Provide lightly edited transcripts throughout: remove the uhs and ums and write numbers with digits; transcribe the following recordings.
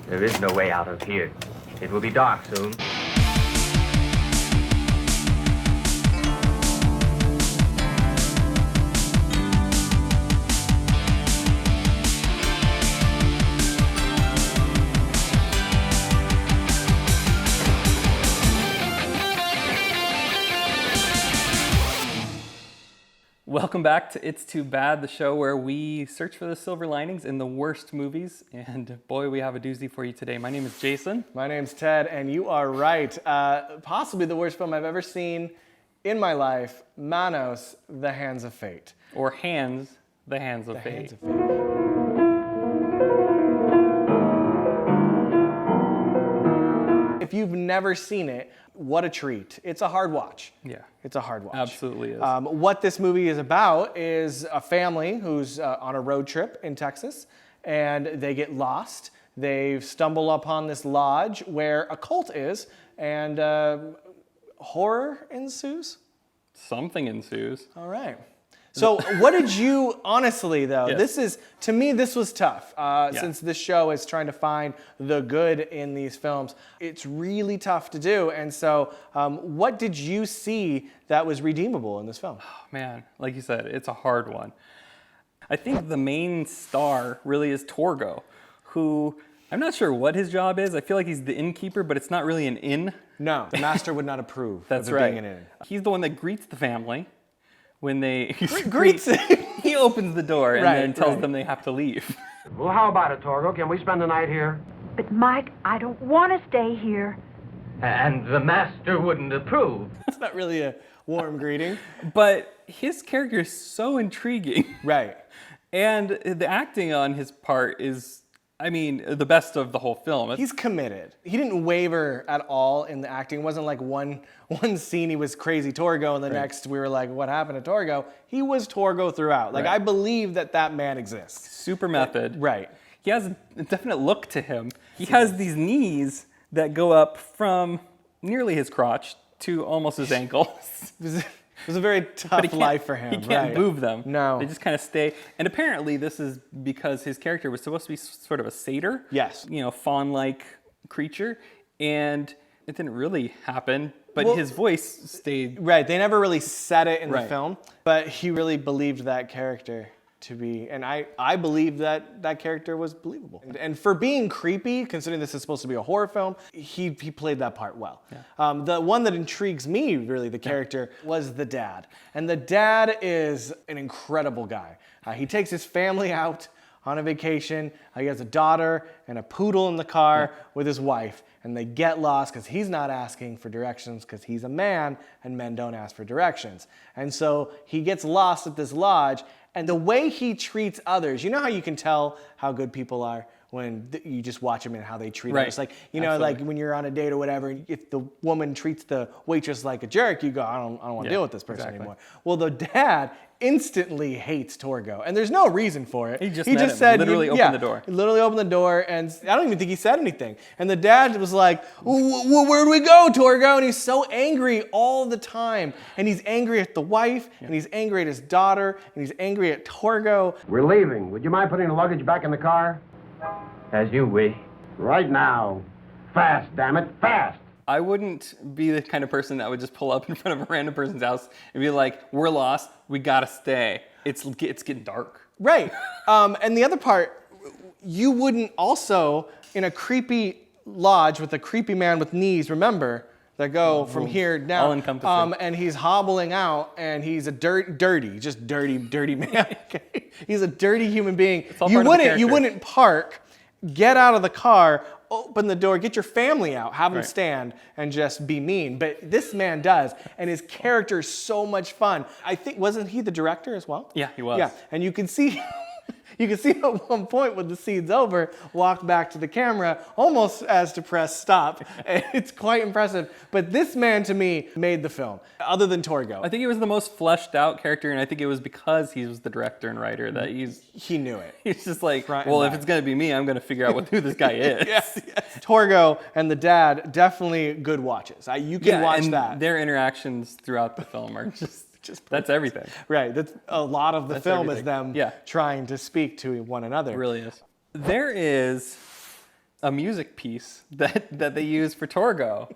There is no way out of here. It will be dark soon. Welcome back to It's Too Bad, the show where we search for the silver linings in the worst movies. And boy, we have a doozy for you today. My name is Jason. My name's Ted, and you are right. Possibly the worst film I've ever seen in my life, Manos, The Hands of Fate. Or Hands, The Hands of Fate. Hands of Fate. If you've never seen it, what a treat. It's a hard watch. Yeah. It's a hard watch. Absolutely is. What this movie is about is a family who's on a road trip in Texas, and they get lost. They stumble upon this lodge where a cult is, and horror ensues? Something ensues. All right. So what did you, honestly though, Yes. to me this was tough. Since this show is trying to find the good in these films, it's really tough to do. And so what did you see that was redeemable in this film? Oh, man, like you said, it's a hard one. I think the main star really is Torgo, who I'm not sure what his job is. I feel like he's the innkeeper, but it's not really an inn. No, the master would not approve That's of it right. being an inn. He's the one that greets the family when they Greets him. He opens the door and Right, then tells right. them they have to leave. Well, how about it, Torgo? Can we spend the night here? But Mike, I don't want to stay here. And the master wouldn't approve. It's not really a warm greeting. But his character is so intriguing. Right. And the acting on his part is, I mean, the best of the whole film. He's committed. He didn't waver at all in the acting. It wasn't like one scene he was crazy Torgo and the next we were like, what happened to Torgo? He was Torgo throughout. Like, Right. I believe that man exists. super method. Right. He has a definite look to him. He has these knees that go up from nearly his crotch to almost his ankles. It was a very tough life for him. He can't right. move them. No. They just kind of stay. And apparently this is because his character was supposed to be sort of a satyr. Yes. You know, fawn-like creature. And it didn't really happen, but his voice stayed. Right. They never really said it in the Right. film, but he really believed that character to be, and I believe that character was believable. And for being creepy, considering this is supposed to be a horror film, he played that part well. Yeah. The one that intrigues me, really, the character, was the dad. And the dad is an incredible guy. He takes his family out on a vacation. He has a daughter and a poodle in the car with his wife. And they get lost because he's not asking for directions because he's a man and men don't ask for directions. And so he gets lost at this lodge, and the way he treats others, you know how you can tell how good people are when you just watch them and how they treat Right. others. Like, you know, Absolutely. like when you're on a date or whatever, if the woman treats the waitress like a jerk, you go, I don't want to deal with this person exactly. anymore. Well, the dad instantly hates Torgo, and there's no reason for it. He just met him, said, literally opened the door. He literally opened the door, and I don't even think he said anything. And the dad was like, where do we go, Torgo? And he's so angry all the time. And he's angry at the wife, and he's angry at his daughter, and he's angry at Torgo. We're leaving. Would you mind putting the luggage back in the car? As you wish. Right now. Fast, damn it, fast! I wouldn't be the kind of person that would just pull up in front of a random person's house and be like, we're lost, we gotta stay. It's getting dark. Right. And the other part, you wouldn't also, in a creepy lodge with a creepy man with knees, remember, that go from here down. All-encompassing. And he's hobbling out, and he's a dirty man. Okay? He's a dirty human being. all You part of the wouldn't character. park, get out of the car, open the door, get your family out, have them Right. stand and just be mean. But this man does, and his character is so much fun. I think, wasn't he the director as well? Yeah, he was. Yeah, and you can see You can see him at one point when the scene's over, walk back to the camera, almost as to press stop. It's quite impressive. But this man, to me, made the film, other than Torgo. I think he was the most fleshed out character, and I think it was because he was the director and writer that He knew it. he's just like, Front and well, if back. it's going to be me, I'm going to figure out who this guy is. Yes. Torgo and the dad, definitely good watches. You can watch and that. their interactions throughout the film are just that's everything. Right, that's a lot of the film everything. is them Yeah. trying to speak to one another. It really is. There is a music piece that they use for Torgo,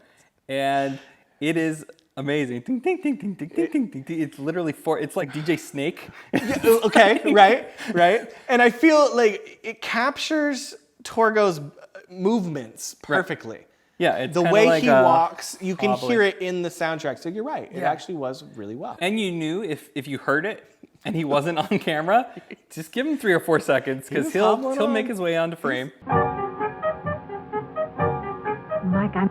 and it is amazing. Ding, ding, ding, ding, ding, ding, ding, ding, ding. It's literally it's like DJ Snake. Okay, right. And I feel like it captures Torgo's movements perfectly. Right. Yeah, it's the kinda way like he walks, you can wobbly. hear it in the soundtrack. So you're right. It actually was really well. And you knew if you heard it and he wasn't on camera, just give him 3 or 4 seconds because was he'll hobbling make on. his way onto frame. Mike, I'm...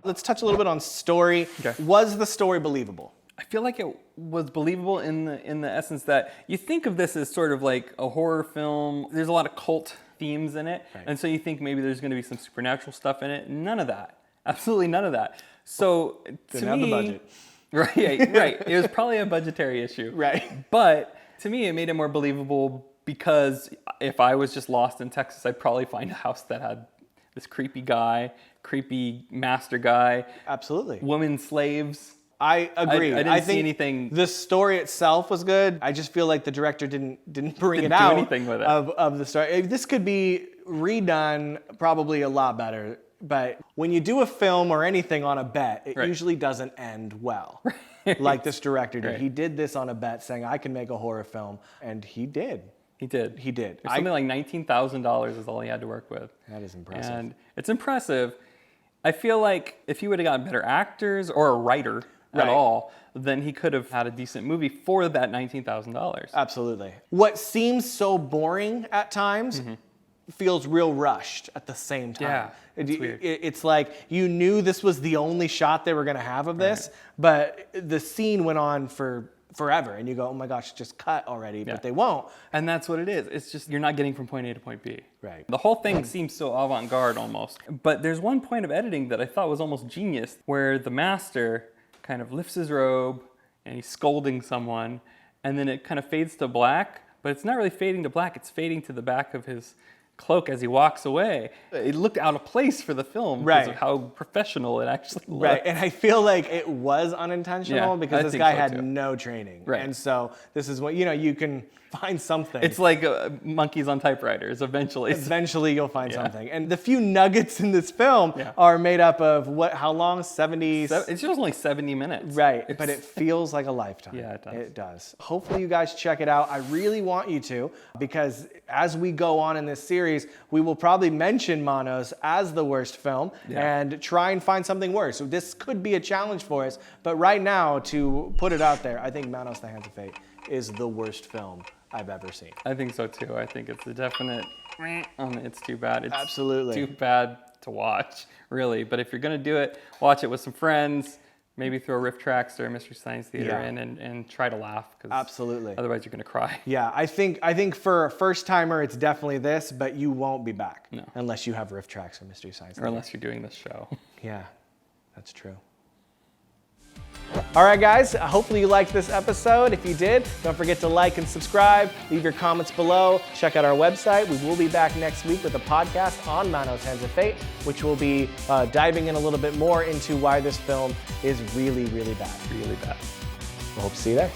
Let's touch a little bit on story. Okay. Was the story believable? I feel like it was believable in the essence that you think of this as sort of like a horror film. There's a lot of cult themes in it, and so you think maybe there's going to be some supernatural stuff in it. None of that. Absolutely none of that. So Didn't have the budget. Right. It was probably a budgetary issue. Right. But to me, it made it more believable because if I was just lost in Texas, I'd probably find a house that had this creepy guy, creepy master guy, Absolutely. women slaves. I agree. I didn't see think anything. The story itself was good. I just feel like the director didn't bring Didn't it do out anything with it. of the story. This could be redone probably a lot better. But when you do a film or anything on a bet, it Right. usually doesn't end well. Like this director did. Right. He did this on a bet saying, I can make a horror film. And he did. He did. He did. It was something like $19,000 is all he had to work with. That is impressive. And it's impressive. I feel like if he would have gotten better actors or a writer at Right. all, then he could have had a decent movie for that $19,000. Absolutely. What seems so boring at times feels real rushed at the same time. Yeah, it's weird. It's like you knew this was the only shot they were going to have of this, but the scene went on for forever, and you go, oh my gosh, just cut already, Yeah. but they won't. And that's what it is. It's just you're not getting from point A to point B. Right. The whole thing seems so avant-garde almost. But there's one point of editing that I thought was almost genius, where the master kind of lifts his robe and he's scolding someone, and then it kind of fades to black, but it's not really fading to black, it's fading to the back of his cloak as he walks away. It looked out of place for the film because Right. of how professional it actually looked. Right, and I feel like it was unintentional Yeah, because I this think guy so had too. no training. Right. And so this is what, you can find something. It's like monkeys on typewriters eventually. Eventually you'll find Yeah. something. And the few nuggets in this film Yeah. are made up of how long? 70? It's just only 70 minutes. Right, It's- but it feels like a lifetime. Yeah, it does. It does. Hopefully you guys check it out. I really want you to, because as we go on in this series, we will probably mention Manos as the worst film and try and find something worse. So this could be a challenge for us, but right now, to put it out there, I think Manos, The Hands of Fate is the worst film I've ever seen. I think so too. I think it's a definite. It's too bad. It's Absolutely. too bad to watch, really. But if you're gonna do it, watch it with some friends. Maybe throw Riff Tracks or Mystery Science Theater Yeah. in and try to laugh. 'Cause Absolutely. Otherwise, you're gonna cry. Yeah, I think for a first timer, it's definitely this, but you won't be back No. unless you have Riff Tracks or Mystery Science Or Theater. unless you're doing this show. Yeah, that's true. All right, guys, hopefully you liked this episode. If you did, don't forget to like and subscribe. Leave your comments below. Check out our website. We will be back next week with a podcast on Manos, Hands of Fate, which will be diving in a little bit more into why this film is really, really bad. Really bad. We hope to see you there.